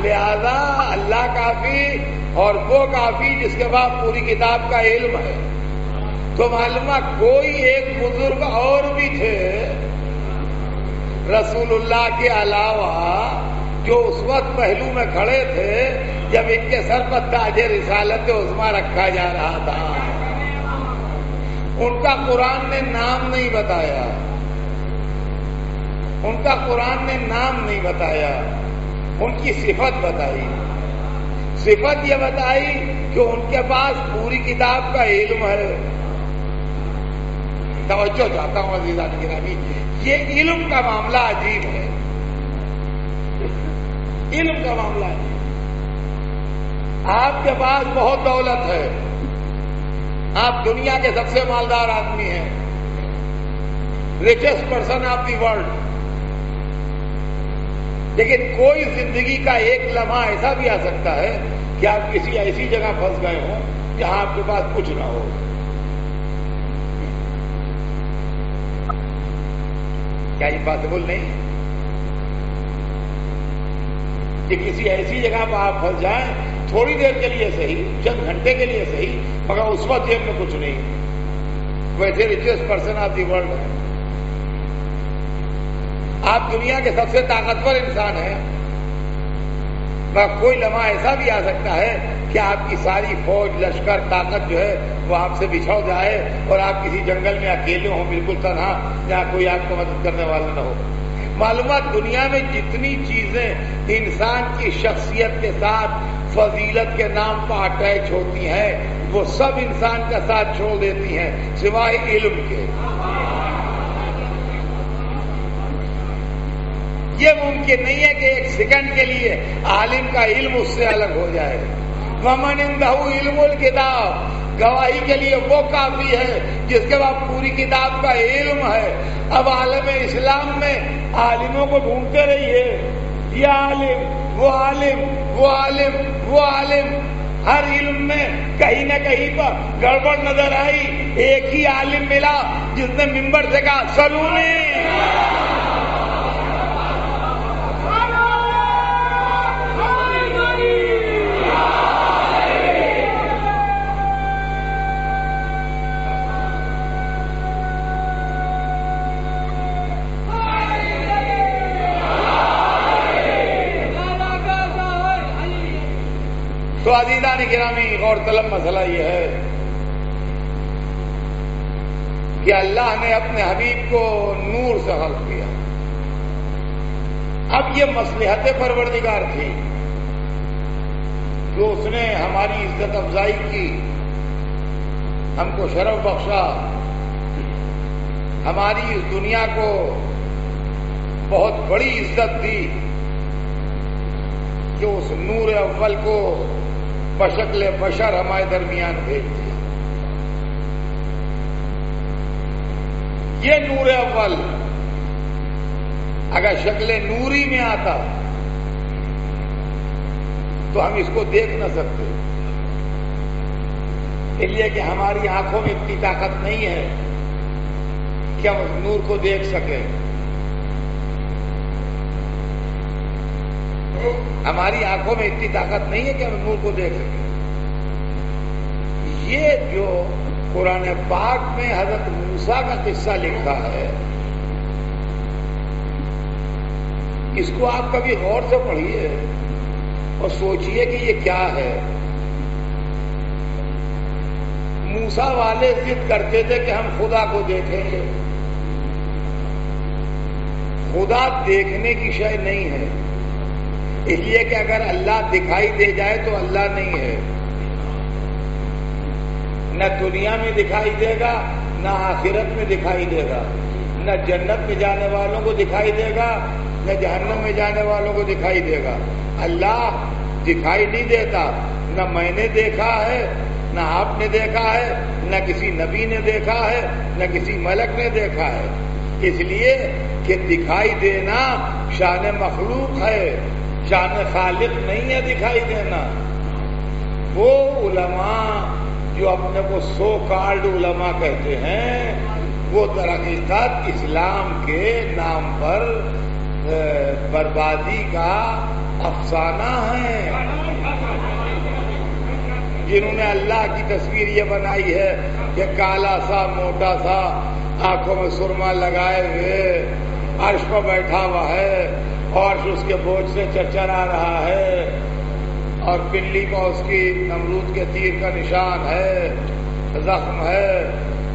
لہذا اللہ کافی اور وہ کافی جس کے بعد پوری کتاب کا علم ہے۔ تو معلومہ کوئی ایک بزرگ اور بھی تھے رسول اللہ کے علاوہ جو اس وقت پہلو میں کھڑے تھے جب ان کے سر پر تاج رسالت عظمیٰ رکھا جا رہا تھا۔ ان کا قرآن نے نام نہیں بتایا، ان کا قرآن نے نام نہیں بتایا، ان کی صفت بتائی۔ صفت یہ بتائی کہ ان کے پاس پوری کتاب کا علم ہے۔ توجہ چاہتا ہوں عزیزان گرامی، یہ علم کا معاملہ عجیب ہے، علم کا معاملہ ہے۔ آپ کے پاس بہت دولت ہے، آپ دنیا کے سب سے مالدار آدمی ہیں، richest person of the world, لیکن کوئی زندگی کا ایک لمحہ ایسا بھی آ سکتا ہے کہ آپ کسی ایسی جگہ پھنس گئے ہوں جہاں آپ کے پاس کچھ نہ ہو۔ کیا یہ پاسبل نہیں کہ کسی ایسی جگہ پر آپ پھنس جائیں، تھوڑی دیر کے لیے صحیح، چند گھنٹے کے لیے صحیح، مگر اس وقت جیب میں کچھ نہیں، ویسے richest person of the world ہے، آپ دنیا کے سب سے طاقتور انسان ہیں، مگر کوئی لمحہ ایسا بھی آ سکتا ہے کہ آپ کی ساری فوج، لشکر، طاقت جو ہے وہ آپ سے بچھڑ جائے اور آپ کسی جنگل میں اکیلے ہوں، بالکل تنہا، جہاں کوئی آپ کو مدد کرنے والا نہ ہو۔ معلومات دنیا میں جتنی چیزیں انسان کی شخصیت کے ساتھ فضیلت کے نام پر اٹیچ ہوتی ہیں وہ سب انسان کا ساتھ چھوڑ دیتی ہیں سوائے علم کے۔ یہ ممکن نہیں ہے کہ ایک سیکنڈ کے لیے عالم کا علم اس سے الگ ہو جائے۔ وَمَنْ عِنْدَهُ عِلْمُ الْكِتَابِ، گواہی کے لیے وہ کافی ہے جس کے بعد پوری کتاب کا علم ہے۔ اب عالم اسلام میں عالموں کو ڈھونڈتے رہیے، یہ عالم، وہ عالم، وہ عالم، وہ عالم، ہر علم میں کہیں نہ کہیں پر گڑبڑ نظر آئی، ایک ہی عالم ملا جس نے ممبر سے کہا سلونی۔ تو عزیزان گرامی، غور طلب مسئلہ یہ ہے کہ اللہ نے اپنے حبیب کو نور سے خلق کیا۔ اب یہ مصلحت پروردگار تھی کہ اس نے ہماری عزت افزائی کی، ہم کو شرف بخشا، ہماری اس دنیا کو بہت بڑی عزت دی کہ اس نور اول کو بشکل بشر ہمارے درمیان بھیج دیا۔ یہ نور اول اگر شکل نوری میں آتا تو ہم اس کو دیکھ نہ سکتے، اس لیے کہ ہماری آنکھوں میں اتنی طاقت نہیں ہے کہ ہم اس نور کو دیکھ سکیں۔ ہماری آنکھوں میں اتنی طاقت نہیں ہے کہ ہم نور کو دیکھ سکیں۔ یہ جو قرآن پاک میں حضرت موسیٰ کا قصہ لکھا ہے، اس کو آپ کبھی غور سے پڑھیے اور سوچئے کہ یہ کیا ہے۔ موسیٰ والے ضد کرتے تھے کہ ہم خدا کو دیکھیں گے۔ خدا دیکھنے کی شے نہیں ہے، اس لیے کہ اگر اللہ دکھائی دے جائے تو اللہ نہیں ہے، نہ دنیا میں دکھائی دے گا نہ آخرت میں دکھائی دے گا، نہ جنت میں جانے والوں کو دکھائی دے گا نہ جہنم میں جانے والوں کو دکھائی دے گا۔ اللہ دکھائی نہیں دیتا، نہ میں نے دیکھا ہے، نہ آپ نے دیکھا ہے، نہ کسی نبی نے دیکھا ہے، نہ کسی ملک نے دیکھا ہے، اس لیے کہ دکھائی دینا شان مخلوق ہے، شان خالق نہیں ہے دکھائی دینا۔ وہ علماء جو اپنے کو سو کالڈ علماء کہتے ہیں وہ در حقیقت اسلام کے نام پر بربادی کا افسانہ ہے، جنہوں نے اللہ کی تصویر یہ بنائی ہے کہ کالا سا موٹا سا آنکھوں میں سرما لگائے ہوئے عرش پر بیٹھا ہوا ہے اور اس کے بوجھ سے چرچرا رہا ہے اور پنڈلی پر اس کی نمرود کے تیر کا نشان ہے، زخم ہے،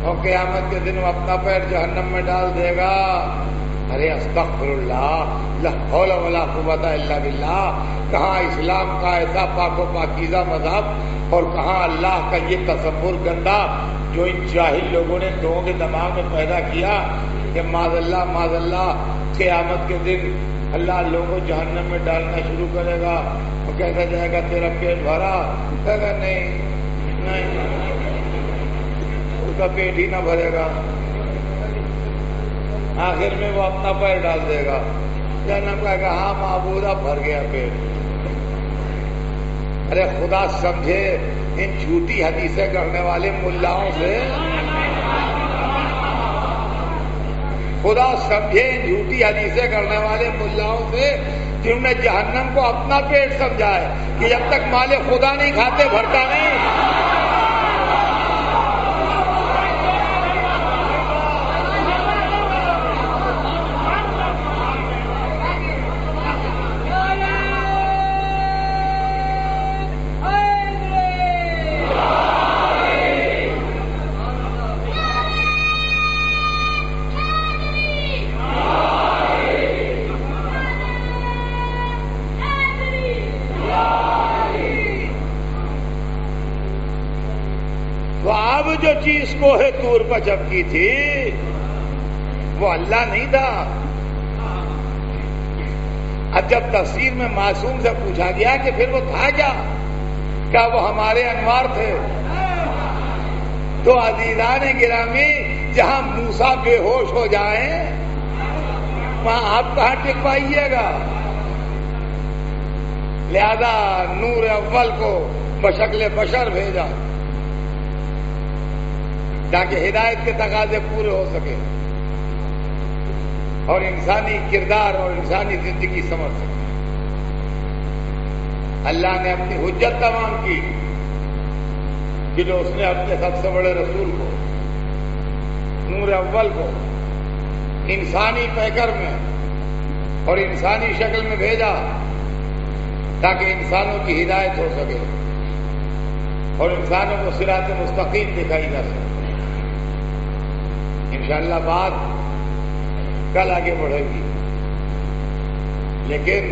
اور قیامت کے دن وہ اپنا پیر جہنم میں ڈال دے گا۔ ارے استغفر اللہ، لا حول ولا قوت الا باللہ۔ کہاں اسلام کا ایسا پاک و پاکیزہ مذہب اور کہاں اللہ کا یہ تصور گندا جو ان جاہل لوگوں نے لوگوں کے دماغ میں پیدا کیا کہ معاذ اللہ قیامت کے دن اللہ لوگوں کو جہنم میں ڈالنا شروع کرے گا، وہ کہتا جائے گا تیرا پیٹ بھرا، کہے گا نہیں اس کا پیٹ ہی نہ بھرے گا، آخر میں وہ اپنا پیر ڈال دے گا، جہنم کہے گا ہاں معبودہ بھر گیا پیٹ۔ ارے خدا سمجھے ان جھوٹی حدیثیں کرنے والے ملاؤں سے، خدا سمجھے ان جھوٹی حدیثیں کرنے والے ملاؤں سے جنہوں نے جہنم کو اپنا پیٹ سمجھا ہے کہ جب تک مال خدا نہیں کھاتے بھرتا نہیں۔ جو چیز کوہ طور پر چمکی تھی وہ اللہ نہیں تھا۔ اب جب تفسیر میں معصوم سے پوچھا گیا کہ پھر وہ تھا کیا وہ ہمارے انوار تھے، تو عزیزان گرامی جہاں موسیٰ بے ہوش ہو جائیں وہاں آپ کہاں ٹک پائیے گا؟ لہذا نور اول کو بشکل بشر بھیجا تاکہ ہدایت کے تقاضے پورے ہو سکے اور انسانی کردار اور انسانی زندگی سمجھ سکے۔ اللہ نے اپنی حجت تمام کی کہ جو اس نے اپنے سب سے بڑے رسول کو، نور اول کو انسانی پیکر میں اور انسانی شکل میں بھیجا تاکہ انسانوں کی ہدایت ہو سکے اور انسانوں کو صراط مستقیم دکھائی جا سکے۔ انشاءاللہ بات کل آگے بڑھے گی، لیکن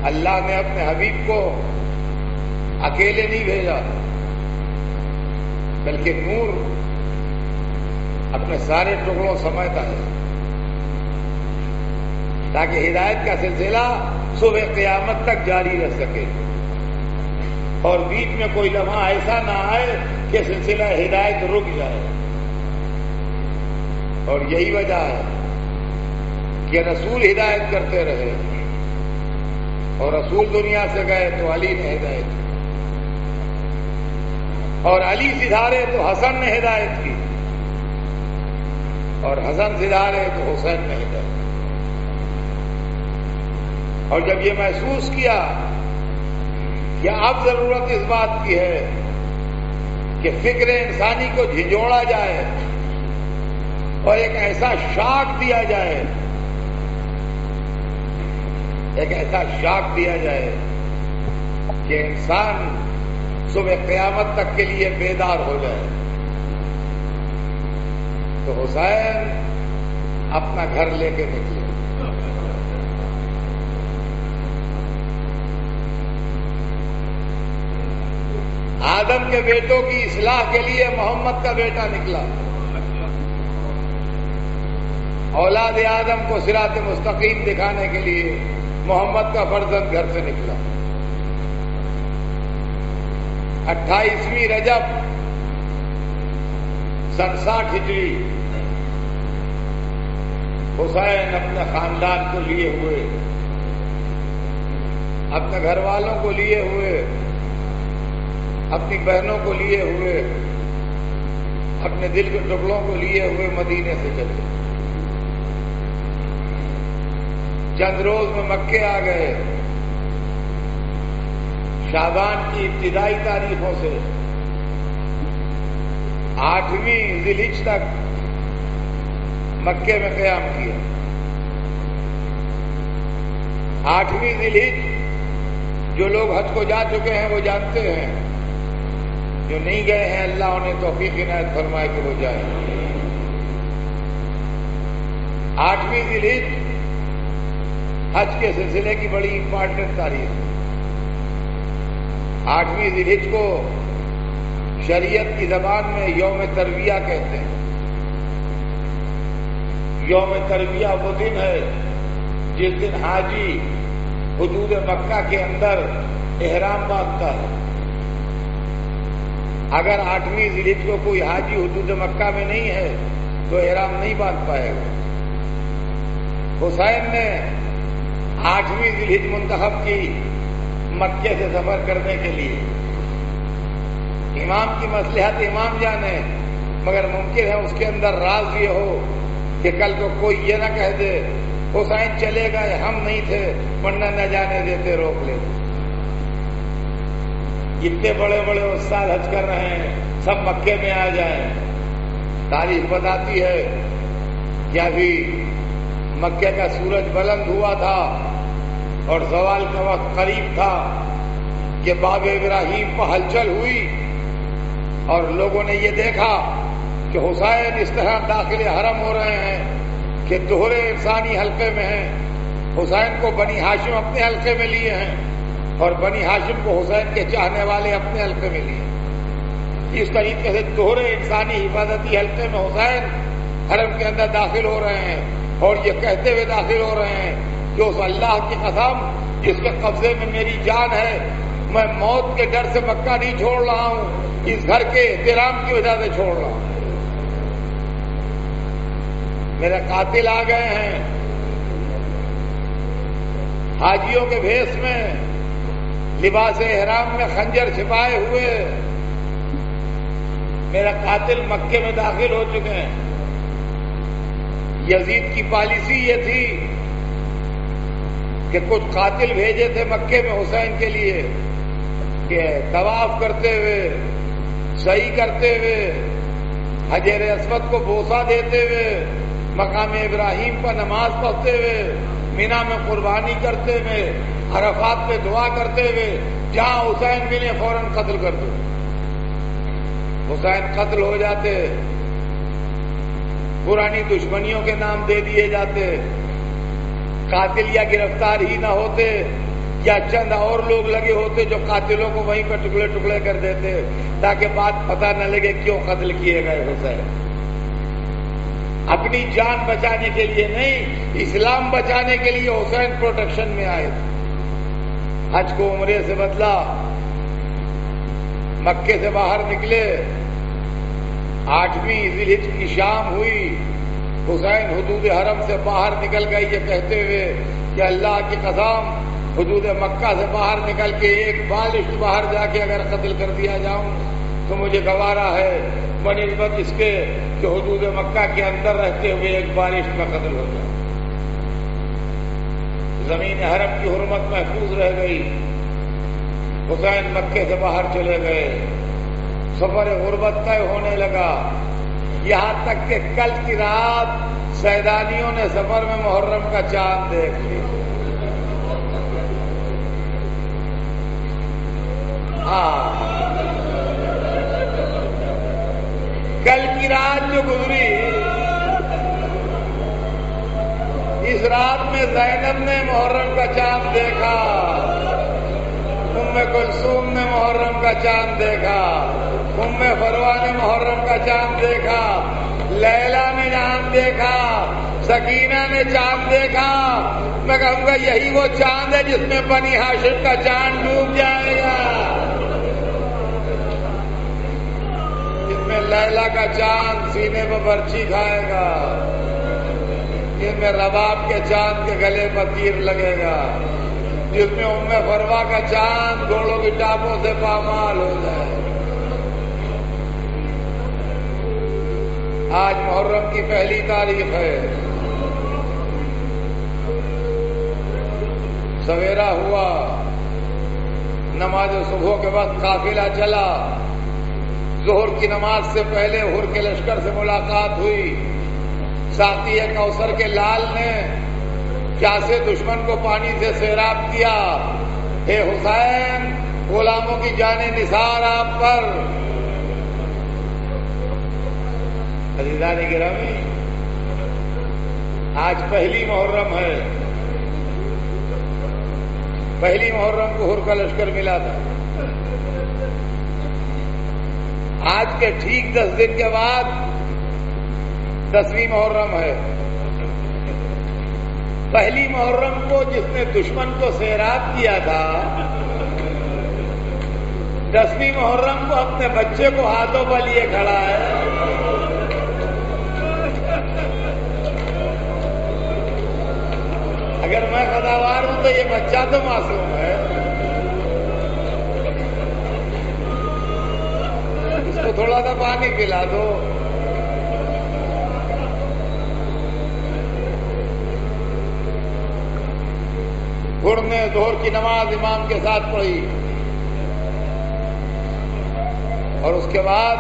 اللہ نے اپنے حبیب کو اکیلے نہیں بھیجا بلکہ نور اپنے سارے ٹکڑوں سمیتا ہے تاکہ ہدایت کا سلسلہ صبح قیامت تک جاری رہ سکے اور بیچ میں کوئی لمحہ ایسا نہ آئے کہ سلسلہ ہدایت رک جائے۔ اور یہی وجہ ہے کہ رسول ہدایت کرتے رہے اور رسول دنیا سے گئے تو علی نے ہدایت کی اور علی سدھارے تو حسن نے ہدایت کی اور حسن سدھارے تو حسین نے ہدایت کی۔ اور جب یہ محسوس کیا کہ اب ضرورت اس بات کی ہے کہ فکر انسانی کو جھنجھوڑا جائے اور ایک ایسا شاک دیا جائے کہ انسان صبح قیامت تک کے لیے بیدار ہو جائے، تو حسین اپنا گھر لے کے نکلے۔ آدم کے بیٹوں کی اصلاح کے لیے محمد کا بیٹا نکلا، اولاد آدم کو صراط مستقیم دکھانے کے لیے محمد کا فرزند گھر سے نکلا۔ 28ویں رجب سن 60 ہجری حسین اپنے خاندان کو لیے ہوئے، اپنے گھر والوں کو لیے ہوئے، اپنی بہنوں کو لیے ہوئے، اپنے دل کے ٹکڑوں کو لیے ہوئے مدینے سے چلے۔ چند روز میں مکے آ گئے۔ شعبان کی ابتدائی تاریخوں سے 8ویں ذی الحجہ تک مکے میں قیام کیا۔ 8ویں ذی الحجہ جو لوگ حج کو جا چکے ہیں وہ جانتے ہیں، جو نہیں گئے ہیں اللہ انہیں توفیق عنایت فرمائے کہ وہ جائیں۔ 8ویں ذی الحجہ حج کے سلسلے کی بڑی امپارٹنٹ تاریخ ہے۔ 8ویں ذی الحجہ کو شریعت کی زبان میں یوم ترویہ کہتے ہیں۔ یوم ترویہ وہ دن ہے جس دن حاجی حدود مکہ کے اندر احرام باندھتا ہے۔ اگر 8ویں ذی الحجہ کو کوئی حاجی حدود مکہ میں نہیں ہے تو احرام نہیں باندھ پائے گا۔ حسین نے 8ویں ذی الحجہ منتخب کی مکے سے سفر کرنے کے لیے۔ امام کی مصلحت امام جانے، مگر ممکن ہے اس کے اندر راز یہ ہو کہ کل کو کوئی یہ نہ کہہ دے حسین چلے گئے ہم نہیں تھے ورنہ نہ جانے دیتے روک لیتے۔ اتنے بڑے بڑے استاد حج کر رہے ہیں سب مکے میں آ جائیں۔ تاریخ بتاتی ہے کہ ابھی مکے کا سورج بلند ہوا تھا اور زوال کا وقت قریب تھا کہ باب ابراہیم پر ہلچل ہوئی اور لوگوں نے یہ دیکھا کہ حسین اس طرح داخل حرم ہو رہے ہیں کہ دوہرے انسانی حلقے میں ہیں۔ حسین کو بنی ہاشم اپنے حلقے میں لیے ہیں اور بنی ہاشم کو حسین کے چاہنے والے اپنے حلقے میں لیے۔ اس طریقے سے دوہرے انسانی حفاظتی حلقے میں حسین حرم کے اندر داخل ہو رہے ہیں اور یہ کہتے ہوئے داخل ہو رہے ہیں کہ اس اللہ کی قسم جس کے قبضے میں میری جان ہے، میں موت کے ڈر سے مکہ نہیں چھوڑ رہا ہوں، اس گھر کے احترام کی وجہ سے چھوڑ رہا ہوں۔ میرے قاتل آ گئے ہیں حاجیوں کے بھیس میں، لباس احرام میں خنجر چھپائے ہوئے۔ میرا قاتل مکے میں داخل ہو چکے ہیں۔ یزید کی پالیسی یہ تھی کہ کچھ قاتل بھیجے تھے مکے میں حسین کے لیے کہ طواف کرتے ہوئے، سعی کرتے ہوئے، حجر اسود کو بوسہ دیتے ہوئے، مقام ابراہیم پر نماز پڑھتے ہوئے، مینا میں قربانی کرتے ہوئے، عرفات میں دعا کرتے ہوئے جہاں حسین ملے فوراً قتل کر دو۔ حسین قتل ہو جاتے، پرانی دشمنیوں کے نام دے دیے جاتے، قاتل یا گرفتار ہی نہ ہوتے یا چند اور لوگ لگے ہوتے جو قاتلوں کو وہیں پر ٹکڑے ٹکڑے کر دیتے تاکہ بات پتہ نہ لگے کیوں قتل کیے گئے حسین۔ اپنی جان بچانے کے لیے نہیں، اسلام بچانے کے لیے حسین پروٹیکشن میں آئے۔ حج کو عمرے سے بدلا، مکے سے باہر نکلے، 8ویں ذی الحجہ کی شام ہوئی، حسین حدود حرم سے باہر نکل گئے یہ کہتے ہوئے کہ اللہ کی قسم حدود مکہ سے باہر نکل کے ایک بالش باہر جا کے اگر قتل کر دیا جاؤں تو مجھے گوارا ہے بنسبت اس کے کہ حدود مکہ کے اندر رہتے ہوئے ایک بالش کا قتل ہو جائے۔ زمین حرم کی حرمت محفوظ رہ گئی۔ حسین مکے سے باہر چلے گئے، سفر غربت طے ہونے لگا، یہاں تک کہ کل کی رات سیدانیوں نے سفر میں محرم کا چاند دیکھ لیا۔ کل کی رات جو گزری، اس رات میں زینب نے محرم کا چاند دیکھا، ام کلثوم نے محرم کا چاند دیکھا، ام فروا نے محرم کا چاند دیکھا، لیلا نے چاند دیکھا، سکینہ نے چاند دیکھا۔ میں کہوں گا یہی وہ چاند ہے جس میں بنی ہاشم کا چاند ڈوب جائے گا، جس میں لیلا کا چاند سینے پر برچھی کھائے گا، جس میں رباب کے چاند کے گلے پر تیر لگے گا، جس میں ام فروا کا چاند گھوڑوں کی ٹاپوں سے پامال ہو جائے۔ آج محرم کی پہلی تاریخ ہے، سویرا ہوا، نماز صبح کے وقت قافلہ چلا، ظہر کی نماز سے پہلے حر کے لشکر سے ملاقات ہوئی، ساقی کوثر کے لال نے پیاسے دشمن کو پانی سے سیراب کیا، اے حسین غلاموں کی جانیں نثار آپ پر۔ عزیزان گرامی، آج پہلی محرم ہے، پہلی محرم کو حر کا لشکر ملا تھا۔ آج کے ٹھیک 10 دن کے بعد 10ویں محرم ہے۔ پہلی محرم کو جس نے دشمن کو سیراب کیا تھا، 10ویں محرم کو اپنے بچے کو ہاتھوں پر لیے کھڑا ہے۔ اگر میں خداوار ہوں تو یہ بچہ تو معصوم ہے، اس کو تھوڑا سا پانی پلا دو۔ گھڑ نے ظہر کی نماز امام کے ساتھ پڑھی، اور اس کے بعد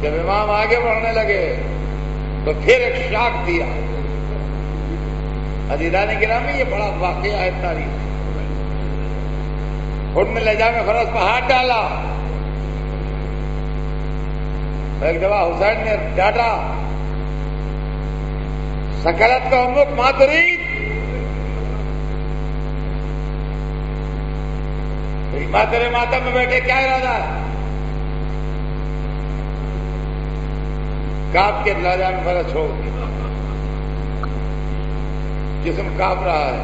جب امام آگے بڑھنے لگے تو پھر ایک شاک دیا۔ عزیزان گرامی، یہ بڑا واقعہ ہے تاریخ۔ گھڑ نے لہجہ میں فرس پر ہاتھ ڈالا، ایک دفعہ حسین نے ڈانٹا، سکلت کا امک ماترید، ماں تیرے ماتم میں بیٹھے کیا ارادہ ہے؟ کانپ کے لہجہ میں فرس چھوڑ دیا، جسم کانپ رہا ہے،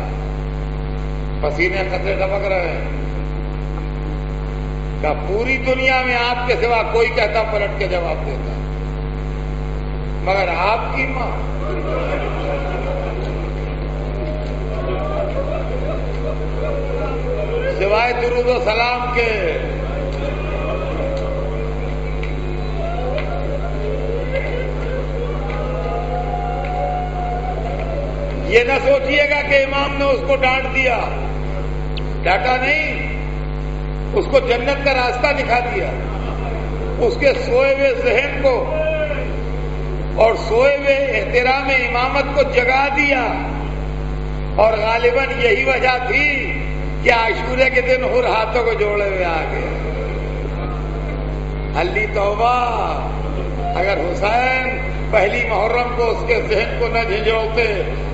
پسینے قطرے ٹپک رہے ہیں۔ کہ پوری دنیا میں آپ کے سوا کوئی کہتا پلٹ کے جواب دیتا، مگر آپ کی ماں سوائے درود و سلام کے یہ نہ سوچیے گا کہ امام نے اس کو ڈانٹ دیا، ڈانٹا نہیں، اس کو جنت کا راستہ دکھا دیا، اس کے سوئے ہوئے ذہن کو اور سوئے ہوئے احترام امامت کو جگا دیا۔ اور غالباً یہی وجہ تھی کہ عاشورے کے دن حر ہاتھوں کو جوڑے ہوئے آ گئے۔ علی توبہ، اگر حسین پہلی محرم کو اس کے ذہن کو نہ جھنجھوڑتے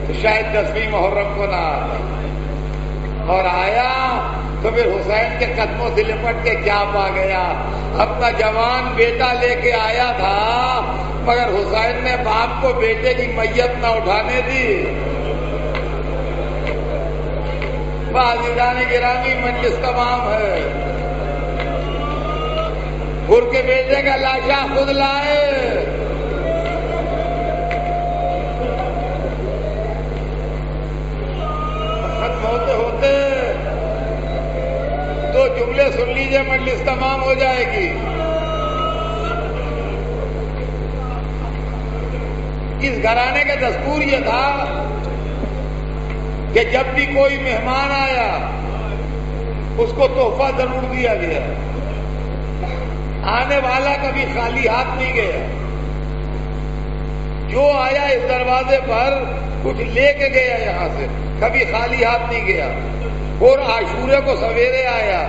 تو شاید 10ویں محرم کو نہ آتا، اور آیا تو پھر حسین کے قدموں سے لپٹ کے کیا پا گیا؟ اپنا جوان بیٹا لے کے آیا تھا، مگر حسین نے باپ کو بیٹے کی میت نہ اٹھانے دی۔ عزیزان گرامی، مجلس تمام ہے، حر کے بیٹے کا لاشا خود لائے۔ ختم ہوتے ہوتے دو جملے سن لیجئے، مجلس تمام ہو جائے گی۔ اس گھرانے کا دستور یہ تھا کہ جب بھی کوئی مہمان آیا اس کو تحفہ ضرور دیا گیا، آنے والا کبھی خالی ہاتھ نہیں گیا۔ جو آیا اس دروازے پر کچھ لے کے گیا، یہاں سے کبھی خالی ہاتھ نہیں گیا۔ اور عاشورے کو سویرے آیا،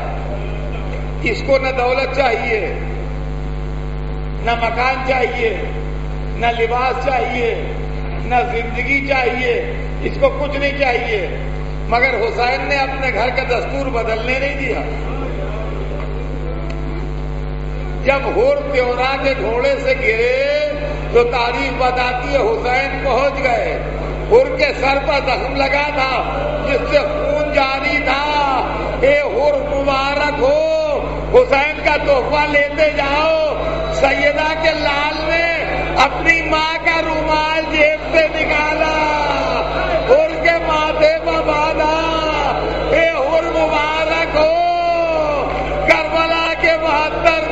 اس کو نہ دولت چاہیے، نہ مکان چاہیے، نہ لباس چاہیے، نہ زندگی چاہیے، اس کو کچھ نہیں چاہیے، مگر حسین نے اپنے گھر کا دستور بدلنے نہیں دیا۔ جب حر پیورا کے گھوڑے سے گرے تو تاریخ بتاتی ہے حسین پہنچ گئے۔ حر کے سر پر زخم لگا تھا جس سے خون جاری تھا۔ اے حر مبارک ہو، حسین کا تحفہ لیتے جاؤ۔ سیدہ کے لال نے اپنی ماں کا رومال جیب سے نکالا، حر کے ماتھے پر باندھا۔ اے حر مبارک ہو، کربلا کے 72